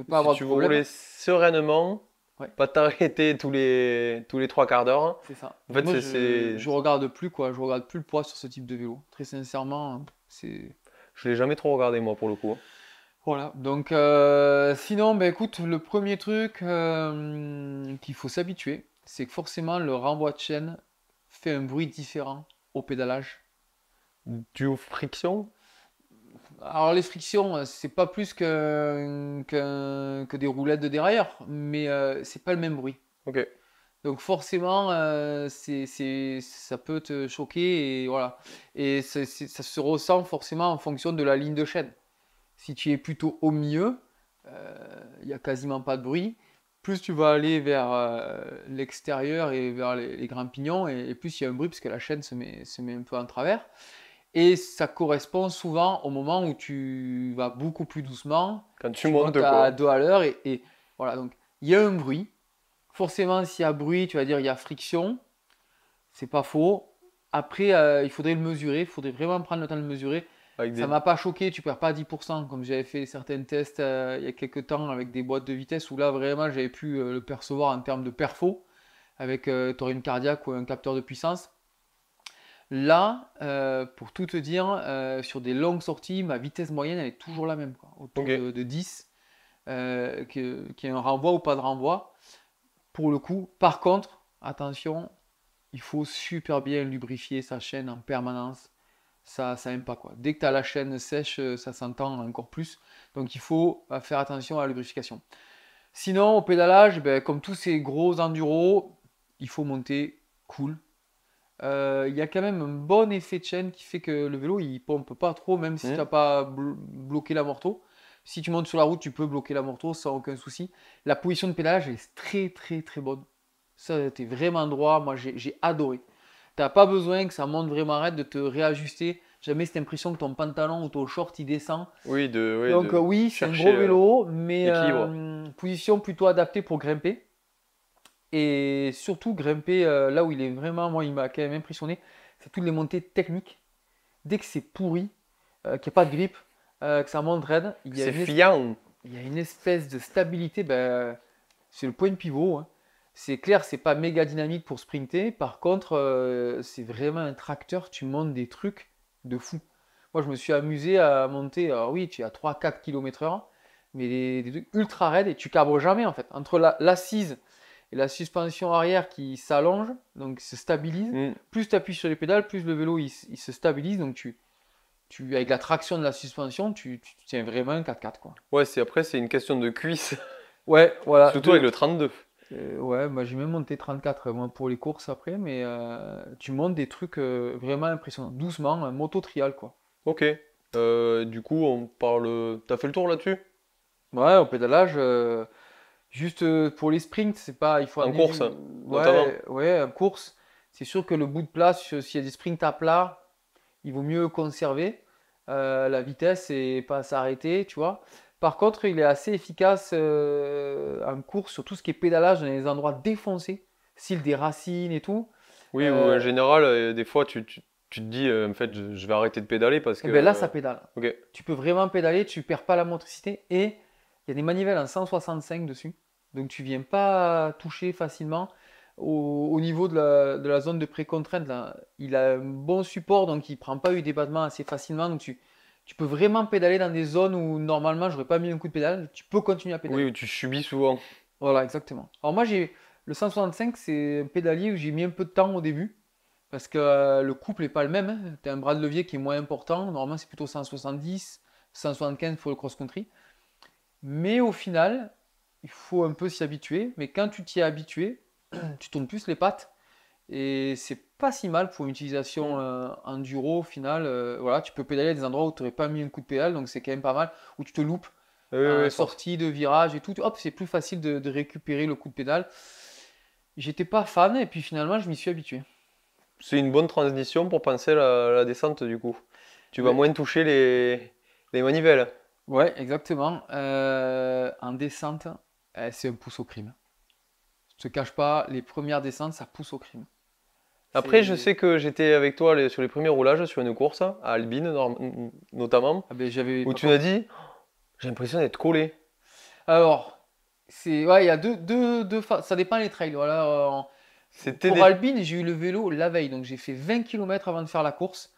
avoir de tu veux problème, rouler sereinement, ouais, pas t'arrêter tous les 3 quarts d'heure. c'est ça. En fait, Moi, c'est. je regarde plus quoi, je regarde plus le poids sur ce type de vélo. Très sincèrement, c'est. Je l'ai jamais trop regardé, moi, pour le coup. Voilà, donc sinon, ben écoute, le premier truc qu'il faut s'habituer, c'est que forcément le renvoi de chaîne fait un bruit différent au pédalage. Dû aux frictions? Alors les frictions, c'est pas plus que des roulettes de dérailleur, mais c'est pas le même bruit. Ok. Donc forcément, ça peut te choquer et voilà. Et ça se ressent forcément en fonction de la ligne de chaîne. Si tu es plutôt au milieu, il n'y a quasiment pas de bruit. Plus tu vas aller vers l'extérieur et vers les grands pignons, et plus il y a un bruit parce que la chaîne se met un peu en travers. Et ça correspond souvent au moment où tu vas beaucoup plus doucement. Quand tu montes à 2 à l'heure et voilà. Donc il y a un bruit. Forcément, s'il y a bruit, tu vas dire il y a friction. C'est pas faux. Après, il faudrait le mesurer. Il faudrait vraiment prendre le temps de le mesurer. Ça m'a pas choqué, tu perds pas 10%, comme j'avais fait certains tests il y a quelques temps avec des boîtes de vitesse où là vraiment j'avais pu le percevoir en termes de perfo avec taurine cardiaque ou un capteur de puissance. Là, pour tout te dire, sur des longues sorties, ma vitesse moyenne elle est toujours la même, quoi, autour de 10, qu'il y ait un renvoi ou pas de renvoi. Pour le coup, par contre, attention, il faut super bien lubrifier sa chaîne en permanence. Ça aime pas quoi. Dès que tu as la chaîne sèche, ça s'entend encore plus. Donc il faut faire attention à la lubrification. Sinon, au pédalage, ben, comme tous ces gros enduros, il faut monter cool. Il y a quand même un bon effet de chaîne qui fait que le vélo il pompe pas trop, même si tu n'as pas bloqué l'amorto. Si tu montes sur la route, tu peux bloquer l'amorto sans aucun souci. La position de pédalage est très très très bonne. Ça, t'es vraiment droit. Moi, j'ai adoré. T'as pas besoin que ça monte vraiment raide de te réajuster. Jamais cette impression que ton pantalon ou ton short il descend. Oui, Donc oui, c'est un gros vélo, mais position plutôt adaptée pour grimper. Et surtout grimper là où il est vraiment, moi il m'a quand même impressionné, c'est toutes les montées techniques. Dès que c'est pourri, qu'il n'y a pas de grip, que ça monte raide, il y a une espèce de stabilité, ben, c'est le point de pivot. Hein. C'est clair, c'est pas méga dynamique pour sprinter. Par contre, c'est vraiment un tracteur, tu montes des trucs de fou. Moi, je me suis amusé à monter, alors oui, tu es à 3-4 km/h, mais des trucs ultra raides et tu cabres jamais en fait. Entre l'assise et la suspension arrière qui s'allonge, donc se stabilise, plus tu appuies sur les pédales, plus le vélo il se stabilise. Donc avec la traction de la suspension, tu tiens vraiment un 4x4 quoi. Ouais, après c'est une question de cuisse. Ouais, voilà. Surtout avec le 32. Ouais, bah, j'ai même monté 34 moi, pour les courses après, mais tu montes des trucs vraiment impressionnants. Doucement, un moto trial quoi. Ok. Du coup, on parle. T'as fait le tour là-dessus? Ouais, au pédalage, juste pour les sprints, c'est pas. Il faut en course, notamment. Ouais, en course. C'est sûr que le bout de place, s'il y a des sprints à plat, il vaut mieux conserver la vitesse et pas s'arrêter, tu vois. Par contre, il est assez efficace en course sur tout ce qui est pédalage dans les endroits défoncés, style des racines et tout. Oui, ou en général, des fois, tu te dis, en fait, je vais arrêter de pédaler parce que. Ben là, ça pédale. Ok. Tu peux vraiment pédaler, tu perds pas la motricité et il y a des manivelles en 165 dessus. Donc tu viens pas toucher facilement. Au niveau de la zone de précontrainte, là, il a un bon support, donc il ne prend pas eu des battements assez facilement. Donc tu peux vraiment pédaler dans des zones où normalement j'aurais pas mis un coup de pédale. Tu peux continuer à pédaler. Oui, où tu subis souvent. Voilà, exactement. Alors moi, le 165, c'est un pédalier où j'ai mis un peu de temps au début. Parce que le couple n'est pas le même. Hein. Tu as un bras de levier qui est moins important. Normalement, c'est plutôt 170, 175 pour le cross-country. Mais au final, il faut un peu s'y habituer. Mais quand tu t'y es habitué, tu tournes plus les pattes. Et c'est pas si mal pour une utilisation enduro au final. Voilà, tu peux pédaler à des endroits où tu n'aurais pas mis un coup de pédale. Donc c'est quand même pas mal. Où tu te loupes. Sortie de virage et tout. Hop, c'est plus facile de récupérer le coup de pédale. J'étais pas fan et puis finalement, je m'y suis habitué. C'est une bonne transition pour penser à la descente du coup. Tu vas moins toucher les manivelles. Ouais, exactement. En descente, c'est un pouce au crime. Je te cache pas, les premières descentes, ça pousse au crime. Après, je sais que j'étais avec toi sur les premiers roulages sur une course, à Albine notamment, ah ben, où tu m'as dit, j'ai l'impression d'être collé. Alors, il y a deux ça dépend les trails. Voilà, pour Albine, j'ai eu le vélo la veille, donc j'ai fait 20 km avant de faire la course.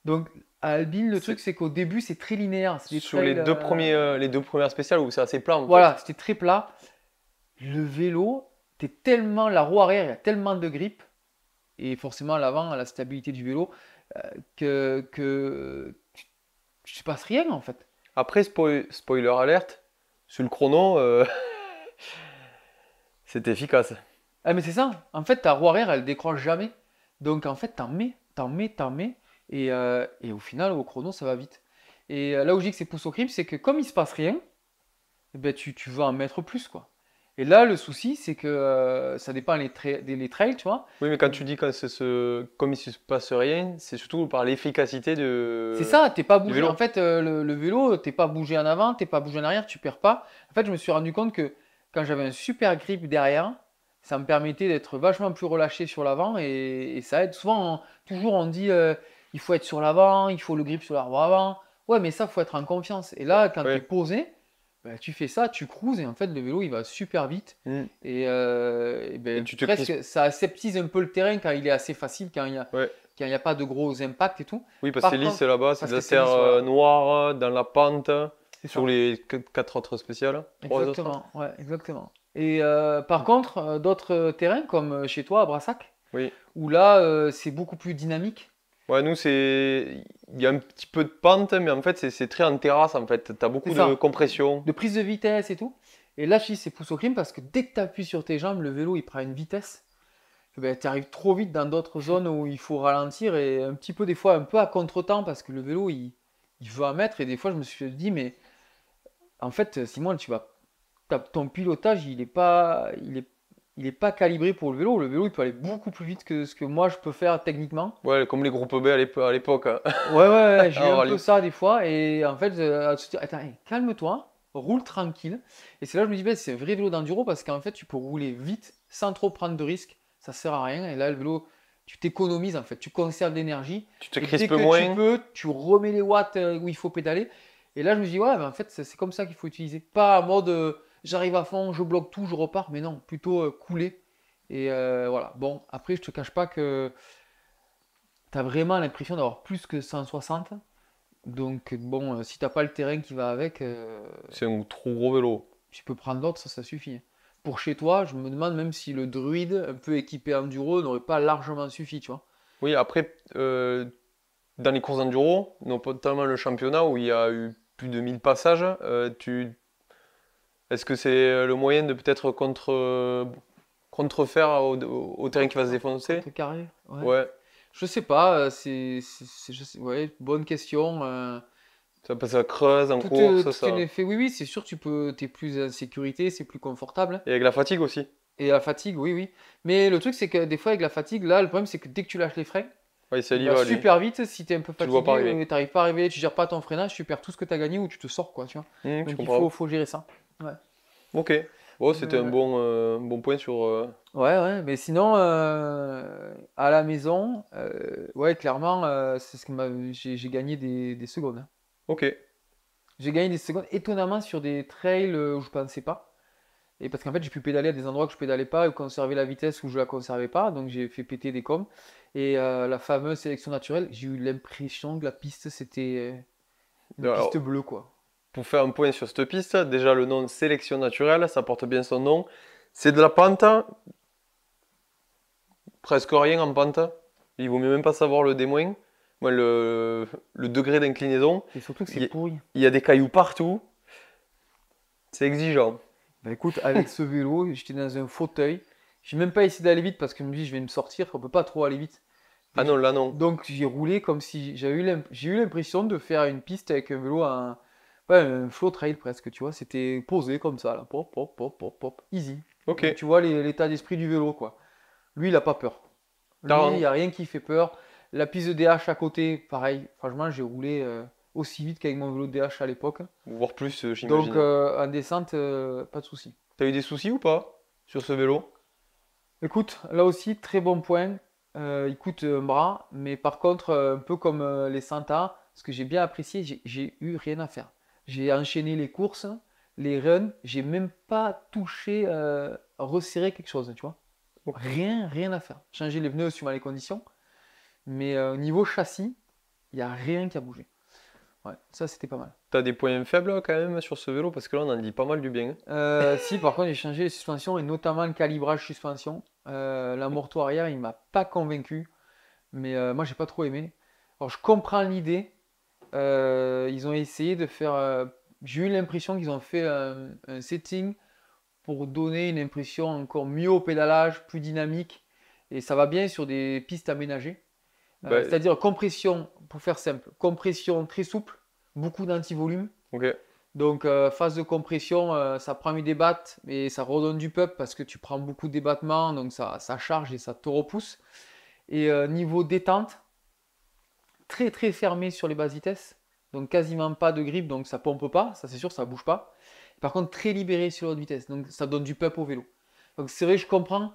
Donc à Albine, le truc c'est qu'au début c'est très linéaire. Sur les deux premières spéciales où c'est assez plat. Voilà, c'était très plat. Le vélo, la roue arrière, il y a tellement de grip et forcément à l'avant, à la stabilité du vélo, que je passe rien en fait. Après, spoiler alerte, sur le chrono, c'était efficace. Ah mais c'est ça. En fait, ta roue arrière, elle décroche jamais. Donc en fait, t'en mets. Et au final, au chrono, ça va vite. Et là où je dis que c'est pouce au crime, c'est que comme il se passe rien, eh ben, tu veux en mettre plus, quoi. Et là, le souci, c'est que ça dépend des trails, tu vois. Oui, mais quand tu dis comme il ne se passe rien, c'est surtout par l'efficacité de. C'est ça, t'es pas bougé. En fait, le vélo, t'es pas bougé en avant, t'es pas bougé en arrière, tu perds pas. En fait, je me suis rendu compte que quand j'avais un super grip derrière, ça me permettait d'être vachement plus relâché sur l'avant et ça aide. Souvent, toujours on dit il faut être sur l'avant, il faut le grip sur la roue avant. Ouais, mais ça, faut être en confiance. Et là, quand tu es posé, bah, tu fais ça, tu cruises et en fait, le vélo, il va super vite. Et presque, ça aseptise un peu le terrain quand il est assez facile, quand il n'y a pas de gros impacts et tout. Oui, parce que c'est lisse là-bas, c'est de la terre noire dans la pente, sur les 4 autres spéciales. Exactement, ouais, exactement. Et par contre, d'autres terrains comme chez toi à Brassac, Oui. Où là, c'est beaucoup plus dynamique. Ouais, nous, il y a un petit peu de pente, mais en fait, c'est très en terrasse, en fait. Tu as beaucoup de compression. De prise de vitesse et tout. Et là, c'est pouce au crime parce que dès que tu appuies sur tes jambes, le vélo, il prend une vitesse. Ben, tu arrives trop vite dans d'autres zones où il faut ralentir et un petit peu, des fois, un peu à contre-temps parce que le vélo, il veut en mettre. Et des fois, je me suis dit, mais en fait, Simon, ton pilotage, il est pas calibré pour le vélo. Le vélo, il peut aller beaucoup plus vite que ce que moi, je peux faire techniquement. Ouais, comme les groupes B à l'époque. Hein. Ouais, j'ai eu un peu ça des fois. Et en fait, attends, hey, calme-toi, roule tranquille. Et c'est là que je me dis, ben, c'est un vrai vélo d'enduro parce qu'en fait, tu peux rouler vite sans trop prendre de risques. Ça sert à rien. Et là, le vélo, tu t'économises en fait, tu conserves l'énergie. Tu te crispes moins. Tu peux, tu remets les watts où il faut pédaler. Et là, je me dis, ouais, ben, en fait, c'est comme ça qu'il faut utiliser. Pas en mode j'arrive à fond, je bloque tout, je repars, mais non, plutôt couler. Et voilà. Bon, après, je te cache pas que tu as vraiment l'impression d'avoir plus que 160. Donc, bon, si t'as pas le terrain qui va avec, c'est un trop gros vélo. Tu peux prendre l'autre, ça suffit. Pour chez toi, je me demande même si le druide, un peu équipé enduro, n'aurait pas largement suffi, tu vois. Oui, après, dans les courses enduro, notamment le championnat où il y a eu plus de 1000 passages, est-ce que c'est le moyen de peut-être contrefaire au terrain qui va se défoncer? Carré, ouais. Je sais pas, ouais, bonne question. Ça creuse en course, ça. Oui, c'est sûr, t'es plus en sécurité, c'est plus confortable. Et avec la fatigue aussi. Et la fatigue, oui. Mais le truc, c'est que des fois, avec la fatigue, là, le problème, c'est que dès que tu lâches les freins, ouais, il va super vite. Si t'es un peu fatigué, t'arrives pas à arriver, tu gères pas ton freinage, tu perds tout ce que t'as gagné ou tu te sors, quoi, tu vois. Donc il faut gérer ça. Ouais. Ok. Bon, c'était un bon point sur. Ouais, mais sinon, à la maison, ouais, clairement, c'est ce que j'ai gagné des secondes. Hein. Ok. J'ai gagné des secondes étonnamment sur des trails où je pensais pas. Et parce qu'en fait, j'ai pu pédaler à des endroits que je pédalais pas et conserver la vitesse où je la conservais pas. Donc j'ai fait péter des coms. Et la fameuse sélection naturelle, j'ai eu l'impression que la piste c'était une piste bleue, quoi. Pour faire un point sur cette piste, déjà le nom sélection naturelle, ça porte bien son nom. C'est de la pente, presque rien en pente. Il vaut mieux même pas savoir le démoin. Le degré d'inclinaison. Et surtout que c'est pourri. Il y a des cailloux partout. C'est exigeant. Bah écoute, avec ce vélo, j'étais dans un fauteuil. J'ai même pas essayé d'aller vite parce que je me dis, je vais me sortir, on peut pas trop aller vite. Ah non, là non. Donc j'ai roulé comme si j'ai eu l'impression de faire une piste avec un vélo, un flow trail presque, tu vois. C'était posé comme ça, là. Pop, pop, pop, pop, pop. Easy. Ok. Donc, tu vois l'état d'esprit du vélo, quoi. Lui, il a pas peur. Lui, il n'y a rien qui fait peur. La piste de DH à côté, pareil. Franchement, j'ai roulé aussi vite qu'avec mon vélo DH à l'époque. Voire plus, j'imagine. Donc en descente, pas de souci. T'as eu des soucis ou pas sur ce vélo? Écoute, là aussi, très bon point. Il coûte un bras, mais par contre, un peu comme les Santa, ce que j'ai bien apprécié, j'ai eu rien à faire. J'ai enchaîné les courses, les runs, j'ai même pas touché, resserré quelque chose, tu vois. Rien à faire. Changer les pneus suivant les conditions, mais au niveau châssis, il n'y a rien qui a bougé. Ouais, ça c'était pas mal. T'as des points faibles quand même sur ce vélo parce que là on en dit pas mal du bien. Si, par contre, j'ai changé les suspensions et notamment le calibrage suspension. La morteau arrière, il m'a pas convaincu, mais moi j'ai pas trop aimé. Alors je comprends l'idée. Ils ont essayé de faire. J'ai eu l'impression qu'ils ont fait un setting pour donner une impression encore mieux au pédalage, plus dynamique. Et ça va bien sur des pistes aménagées. C'est-à-dire compression, pour faire simple, compression très souple, beaucoup d'anti-volume. Ok. Donc phase de compression, ça prend du débat, mais ça redonne du peuple parce que tu prends beaucoup de débattement, donc ça charge et ça te repousse. Et niveau détente, très très fermé sur les basses vitesses, donc quasiment pas de grip, donc ça pompe pas, ça c'est sûr, ça bouge pas. Par contre, très libéré sur haute vitesse, donc ça donne du peuple au vélo. Donc c'est vrai, je comprends.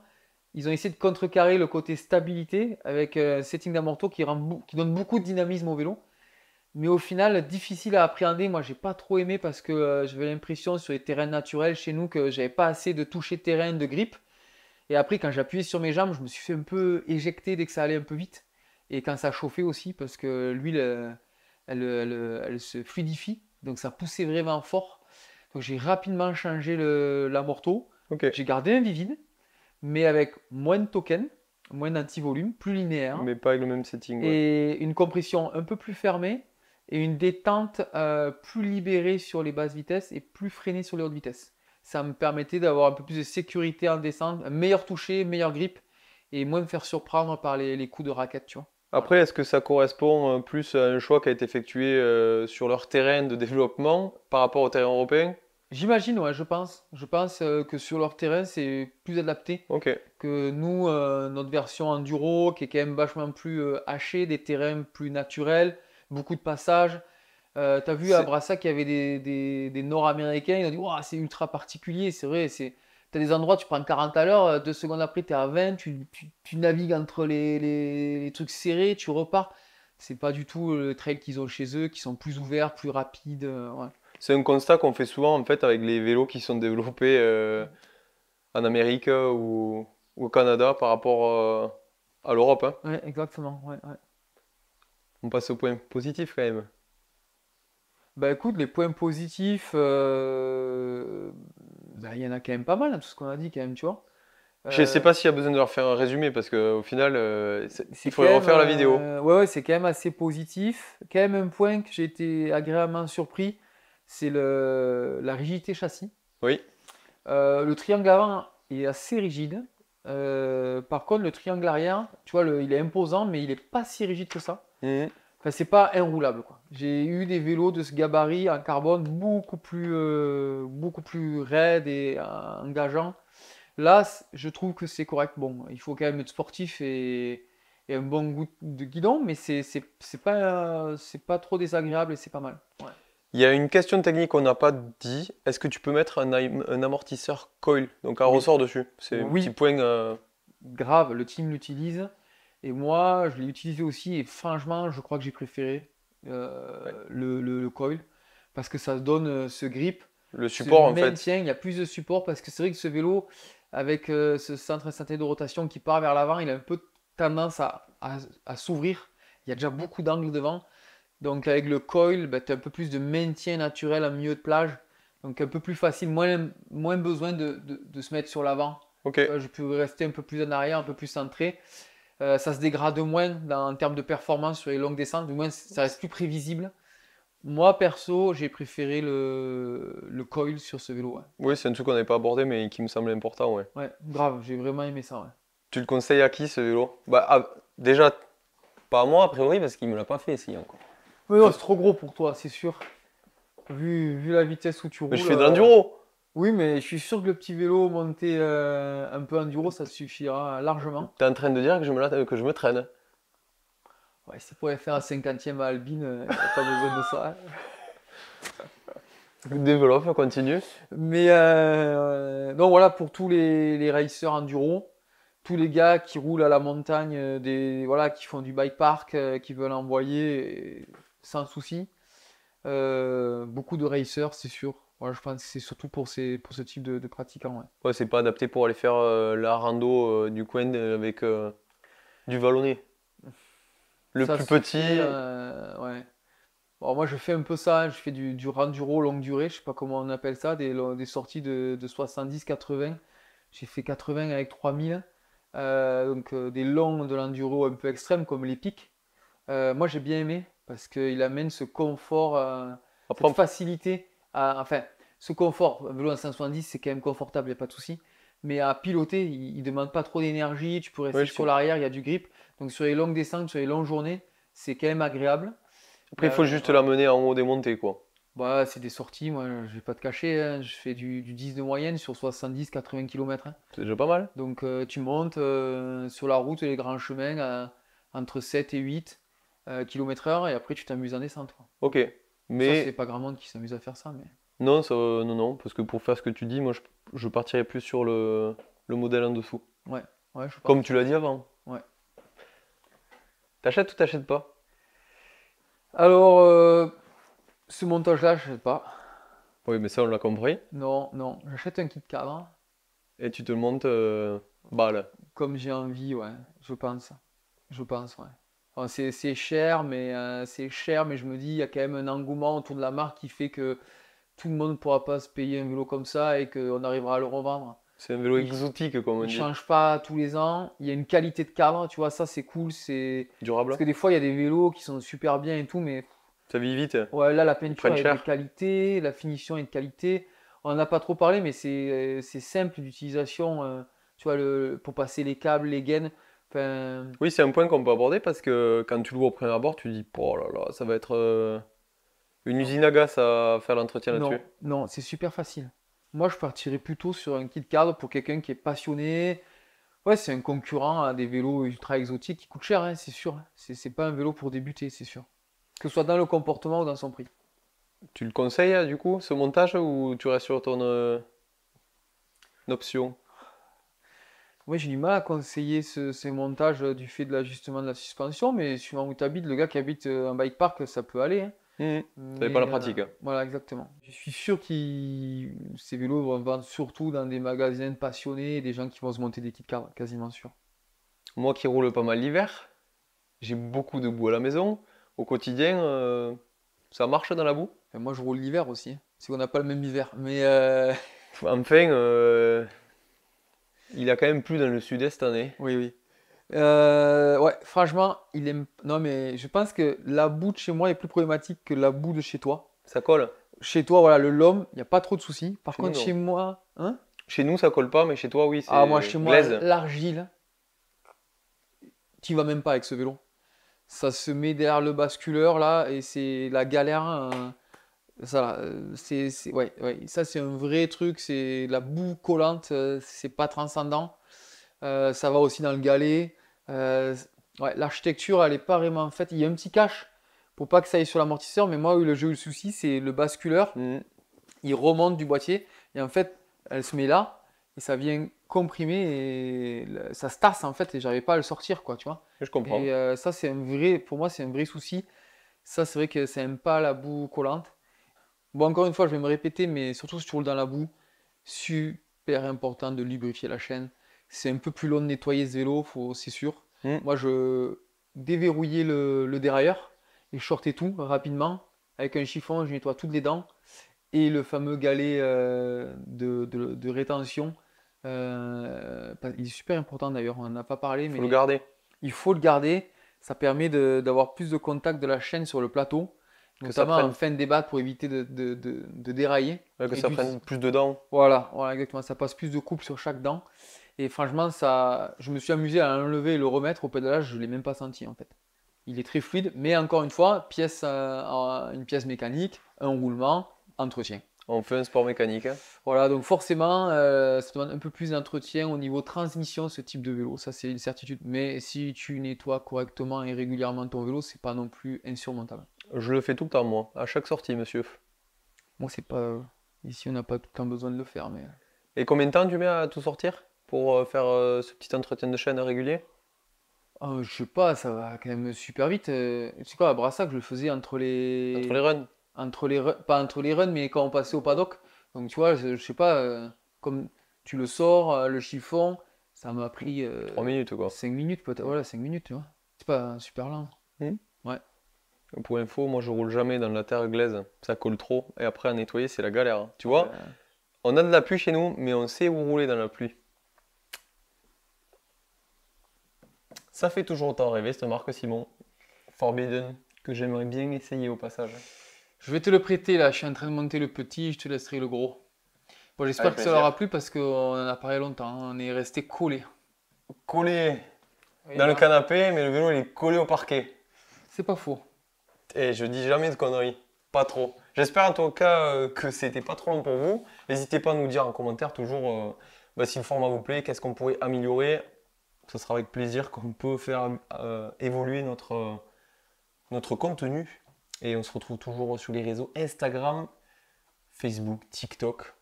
Ils ont essayé de contrecarrer le côté stabilité avec un setting d'amorto qui donne beaucoup de dynamisme au vélo. Mais au final, difficile à appréhender. Moi, j'ai pas trop aimé parce que j'avais l'impression sur les terrains naturels chez nous que j'avais pas assez de toucher de terrain, de grip. Et après, quand j'appuyais sur mes jambes, je me suis fait un peu éjecter dès que ça allait un peu vite. Et quand ça chauffait aussi, parce que l'huile, elle se fluidifie. Donc ça poussait vraiment fort. Donc j'ai rapidement changé l'amorto. Ok. J'ai gardé un Vivide, mais avec moins de tokens. moins d'anti-volume, plus linéaire. Mais pas avec le même setting. Et une compression un peu plus fermée et une détente plus libérée sur les basses vitesses et plus freinée sur les hautes vitesses. Ça me permettait d'avoir un peu plus de sécurité en descente, un meilleur toucher, meilleur grip et moins me faire surprendre par les coups de raquette, tu vois. Après, est-ce que ça correspond plus à un choix qui a été effectué sur leur terrain de développement par rapport au terrain européen? J'imagine, ouais, je pense. Je pense que sur leur terrain, c'est plus adapté Ok. que nous, notre version enduro, qui est quand même vachement plus hachée, des terrains plus naturels, beaucoup de passages. T'as vu à Brassac, il y avait des Nord-Américains, ils ont dit ouah, c'est ultra particulier, c'est vrai. T'as des endroits, tu prends 40 à l'heure, 2 secondes après, tu es à 20, tu navigues entre les trucs serrés, tu repars. C'est pas du tout le trail qu'ils ont chez eux, qui sont plus ouverts, plus rapides. Ouais. C'est un constat qu'on fait souvent en fait avec les vélos qui sont développés en Amérique ou au Canada par rapport à l'Europe. Hein. Ouais, exactement. Ouais, ouais. On passe au point positif quand même. Bah écoute, les points positifs, bah, il y en a quand même pas mal, hein, tout ce qu'on a dit quand même, tu vois. Je sais pas s'il y a besoin de leur faire un résumé parce qu'au final, il faudrait quand refaire la même, vidéo. ouais, ouais, c'est quand même assez positif. Quand même un point que j'ai été agréablement surpris, c'est la rigidité châssis. Oui. Le triangle avant est assez rigide. Par contre, le triangle arrière, tu vois, il est imposant, mais il est pas si rigide que ça. Mhm. Enfin, c'est pas inroulable, quoi. J'ai eu des vélos de ce gabarit en carbone beaucoup plus raides et engageants. Là, je trouve que c'est correct. Bon, il faut quand même être sportif et un bon goût de guidon, mais c'est pas trop désagréable et c'est pas mal. Ouais. Il y a une question technique qu'on n'a pas dit. Est-ce que tu peux mettre un amortisseur coil, donc un Oui. ressort dessus? C'est un Oui. petit point. Grave, le team l'utilise. Et moi, je l'ai utilisé aussi. Et franchement, je crois que j'ai préféré Ouais. le coil. Parce que ça donne ce grip. Le support en fait. Maintien, il y a plus de support. Parce que c'est vrai que ce vélo, avec ce centre instantané de rotation qui part vers l'avant, il a un peu tendance à s'ouvrir. Il y a déjà beaucoup d'angles devant. Donc avec le coil, bah, tu as un peu plus de maintien naturel en milieu de plage. Donc un peu plus facile, moins besoin de se mettre sur l'avant. Ok. Je peux rester un peu plus en arrière, un peu plus centré. Ça se dégrade moins en termes de performance sur les longues descentes, du moins ça reste plus prévisible. Moi perso, j'ai préféré le coil sur ce vélo. Ouais, Oui, c'est un truc qu'on n'avait pas abordé mais qui me semble important. Ouais. ouais grave, j'ai vraiment aimé ça. Ouais. Tu le conseilles à qui ce vélo? Bah, déjà, pas à moi a priori parce qu'il me l'a pas fait essayer encore. Mais non, c'est trop gros pour toi, c'est sûr. Vu la vitesse où tu roules. Mais je fais de l'enduro. Oui, mais je suis sûr que le petit vélo monté un peu enduro, ça suffira largement. T'es en train de dire que que je me traîne. Ouais, c'est pour aller faire un 50e à Albine, il n'y a pas besoin de ça. Développe, continue. Mais donc voilà, pour tous les racers enduro, tous les gars qui roulent à la montagne, voilà, qui font du bike park, qui veulent envoyer sans souci. Beaucoup de racers, c'est sûr. Voilà, je pense que c'est surtout pour ce type de pratiquants. Ouais. Ouais, c'est pas adapté pour aller faire la rando du coin avec du vallonné. Le Ça plus se petit. fait, ouais. Bon, moi, je fais un peu ça. Je fais du enduro longue durée. Je sais pas comment on appelle ça. Des sorties de 70-80. J'ai fait 80 avec 3000. Donc, des longs de l'enduro un peu extrême comme les pics. Moi, j'ai bien aimé parce qu'il amène ce confort, Après, cette facilité. Enfin, ce confort. Un vélo à 170, c'est quand même confortable, il n'y a pas de souci. Mais à piloter, il ne demande pas trop d'énergie. Tu peux rester ouais, sur l'arrière, il y a du grip. Donc, sur les longues descentes, sur les longues journées, c'est quand même agréable. Après, il faut juste Voilà. la mener en haut des montées, quoi. Bah, c'est des sorties, moi je vais pas te cacher, hein, je fais du 10 de moyenne sur 70-80 km. C'est déjà pas mal. Donc tu montes sur la route et les grands chemins entre 7 et 8 km/h et après tu t'amuses en descente, quoi. Ok. Ça, c'est Mais pas grand monde qui s'amuse à faire ça, mais. non, non, parce que pour faire ce que tu dis, moi, je partirais plus sur le modèle en dessous. Ouais, ouais, je Comme pense. tu l'as dit avant. Ouais. T'achètes ou t'achètes pas? Alors, ce montage-là, je sais pas. Oui, mais ça, on l'a compris. Non, non, j'achète un kit cadre, Et tu te le montes balle. comme j'ai envie, ouais, je pense. Je pense, ouais. Enfin, c'est cher, mais je me dis, il y a quand même un engouement autour de la marque qui fait que tout le monde ne pourra pas se payer un vélo comme ça et qu'on arrivera à le revendre. C'est un vélo exotique, comme on dit. Il ne change pas tous les ans. Il y a une qualité de cadre, tu vois, ça c'est cool. C'est durable. Parce que des fois, il y a des vélos qui sont super bien et tout, mais ça vit vite. Ouais, là, la peinture est de qualité, la finition est de qualité. On n'en a pas trop parlé, mais c'est simple d'utilisation, tu vois, pour passer les câbles, les gaines. Enfin, oui, c'est un point qu'on peut aborder parce que quand tu le vois au premier abord, tu dis, oh là là, ça va être une usine à gaz à faire l'entretien là-dessus. Non, c'est super facile. Moi, je partirais plutôt sur un kit cadre pour quelqu'un qui est passionné. Ouais, c'est un concurrent à des vélos ultra exotiques qui coûtent cher, hein, c'est sûr. C'est pas un vélo pour débuter, c'est sûr. Que ce soit dans le comportement ou dans son prix. Tu le conseilles, du coup, ce montage, ou tu restes sur ton option? Oui, j'ai du mal à conseiller ces montages du fait de l'ajustement de la suspension, mais suivant où tu habites, le gars qui habite un bike park, ça peut aller, hein. Ça n'est pas la pratique. Voilà, exactement. Je suis sûr que ces vélos vont vendre surtout dans des magasins de passionnés, des gens qui vont se monter des kits cadres, quasiment sûr. Moi qui roule pas mal l'hiver, j'ai beaucoup de boue à la maison. Au quotidien, ça marche dans la boue? Et moi, je roule l'hiver aussi, c'est qu'on n'a pas le même hiver. Mais enfin, il a quand même plu dans le sud-est cette année. Oui, oui. Ouais, franchement, non, mais je pense que la boue de chez moi est plus problématique que la boue de chez toi. Ça colle? Chez toi, voilà, le loam, il n'y a pas trop de soucis. Par contre, chez moi, hein? Chez nous, ça colle pas, mais chez toi, oui, c'est moi, chez moi, l'argile, tu vas même pas avec ce vélo. Ça se met derrière le basculeur, là, et c'est la galère. Ça, ouais, ça, c'est un vrai truc. C'est la boue collante, c'est pas transcendant. Ça va aussi dans le galet. Ouais, l'architecture, elle est pas vraiment faite. Il y a un petit cache pour pas que ça aille sur l'amortisseur, mais moi, le jeu, le souci, c'est le basculeur. Il remonte du boîtier et en fait, elle se met là et ça vient comprimer et ça se tasse en fait et j'arrive pas à le sortir, quoi, tu vois. Je comprends. Et ça, pour moi, c'est un vrai souci. Ça, c'est vrai que ça aime pas la boue collante. Bon, encore une fois, je vais me répéter, mais surtout si tu roules dans la boue, super important de lubrifier la chaîne. C'est un peu plus long de nettoyer ce vélo, c'est sûr. Moi, je déverrouillais le dérailleur et je sortais tout rapidement. Avec un chiffon, je nettoie toutes les dents. Et le fameux galet de rétention, il est super important d'ailleurs, on n'en a pas parlé, mais il faut le garder. Il faut le garder. Ça permet d'avoir plus de contact de la chaîne sur le plateau, notamment en fin de débat pour éviter de dérailler. Ouais, que ça prenne plus de dents. Voilà, exactement. Ça passe plus de couple sur chaque dent. Et franchement, je me suis amusé à l'enlever et le remettre au pédalage. Je ne l'ai même pas senti en fait. Il est très fluide, mais encore une fois, une pièce mécanique, un roulement, entretien. On fait un sport mécanique. Hein. Voilà, donc forcément, ça demande un peu plus d'entretien au niveau transmission, ce type de vélo, ça c'est une certitude. Mais si tu nettoies correctement et régulièrement ton vélo, c'est pas non plus insurmontable. Je le fais tout le temps, moi, à chaque sortie, monsieur. Moi, c'est pas. Ici, on n'a pas tout le temps besoin de le faire. Mais... Et combien de temps tu mets à tout sortir pour faire ce petit entretien de chaîne régulier? Je sais pas, ça va quand même super vite. Tu sais quoi, à Brassac, je le faisais entre les runs. Pas entre les runs, mais quand on passait au paddock. Donc tu vois, je sais pas, comme tu le sors, le chiffon, ça m'a pris 3 minutes quoi. 5 minutes peut-être. Voilà, 5 minutes, tu vois. C'est pas super lent. Ouais. Pour info, moi je roule jamais dans la terre glaise, ça colle trop. Et après à nettoyer, c'est la galère. Tu vois, on a de la pluie chez nous, mais on sait où rouler dans la pluie. Ça fait toujours autant rêver cette marque Simon. Forbidden, que j'aimerais bien essayer au passage. Je vais te le prêter là, je suis en train de monter le petit, je te laisserai le gros. Bon, j'espère que ça leur a plu parce qu'on en a parlé longtemps, on est resté collés. Collés dans le canapé, mais le vélo il est collé au parquet. C'est pas faux. Et je dis jamais de conneries, pas trop. J'espère en tout cas que c'était pas trop long pour vous. N'hésitez pas à nous dire en commentaire toujours si le format vous plaît, qu'est-ce qu'on pourrait améliorer. Ce sera avec plaisir qu'on peut faire évoluer notre contenu. Et on se retrouve toujours sur les réseaux Instagram, Facebook, TikTok,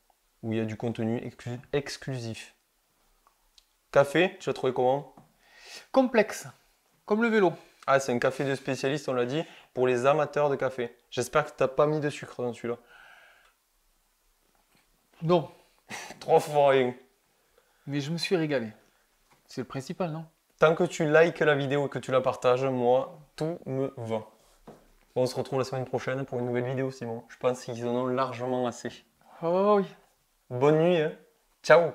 où il y a du contenu exclusif. Café, tu as trouvé comment? Complexe, comme le vélo. Ah, c'est un café de spécialiste, on l'a dit, pour les amateurs de café. J'espère que tu n'as pas mis de sucre dans celui-là. Non. 3 fois rien. Mais je me suis régalé. C'est le principal, non? Tant que tu likes la vidéo et que tu la partages, moi, tout me va. Bon, on se retrouve la semaine prochaine pour une nouvelle vidéo, Simon. Je pense qu'ils en ont largement assez. Oh oui. Bonne nuit, hein. Ciao.